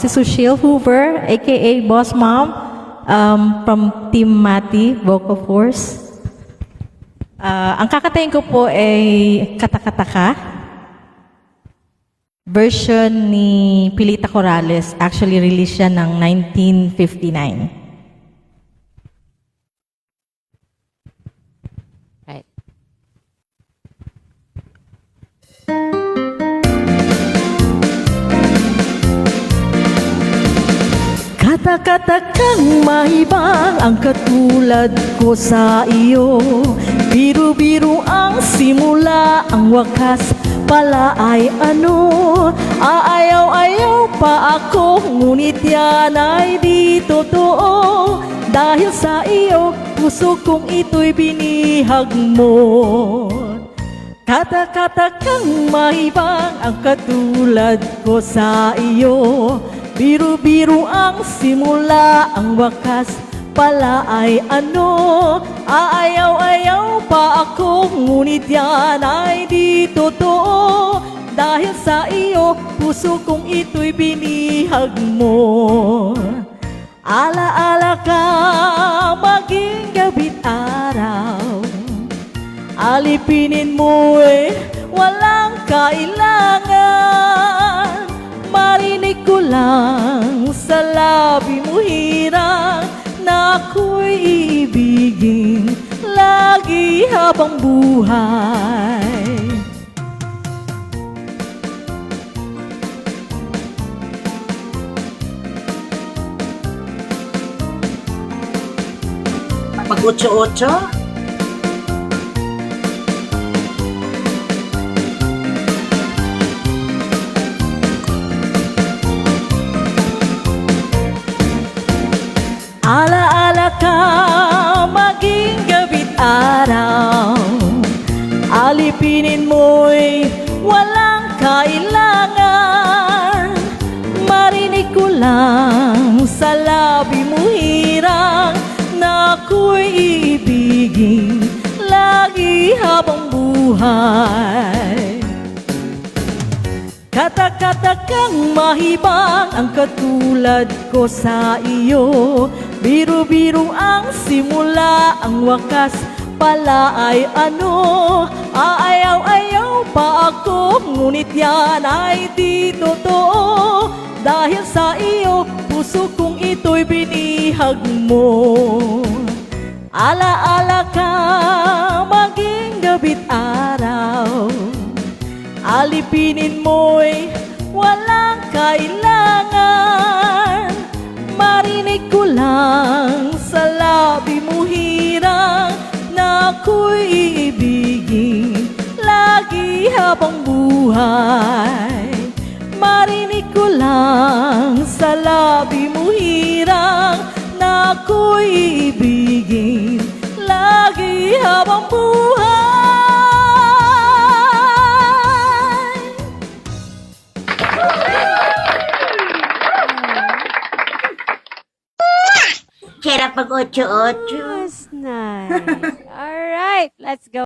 Si Sushil Hoover, aka Boss Mom, from Team Mati, Vocal Force. Ang kakatayin ko po ay Katakataka. Version ni Pilita Corrales. Actually, release siya ng 1959. Right. Kata-katakang mahibang ang katulad ko sa iyo. Biru-biru ang simula, ang wakas pala ay ano. Aayaw-ayaw pa ako, ngunit yan ay di totoo. Dahil sa iyo, puso kong ito'y binihag mo. Kata-katakang mahibang ang katulad ko sa iyo. Biru-biru ang simula, ang wakas pala ay ano. Aayaw-ayaw pa ako, ngunit yan ay di totoo. Dahil sa iyo, puso kong ito'y binihag mo. Ala-ala ka maging gabi't araw, alipinin mo'y walang kailangan. Marinig ko lang sa labi mo hirang na ako'y iibigin lagi habang buhay. Mag-8-8? Ala-ala ka maging gabi't araw, alipinin mo'y walang kailangan. Marinig ko lang sa labi mo hirang na ako'y iibigin lagi habang buhay. Kata-katakang mahibang ang katulad ko sa iyo. Biru-biru ang simula, ang wakas pala ay ano. Aayaw-ayaw pa ako, ngunit yan ay di totoo. Dahil sa iyo, puso kong ito'y binihag mo. Ala-ala ka maging gabi't araw, alipinin mo'y walang kailangan. Marinig ko lang sa labi mo hirang na ako'y iibigin lagi habang buhay. Marinig ko lang sa labi mo hirang na ako'y iibigin lagi habang buhay. Sarap mag-8-8. That's nice. All right, let's go.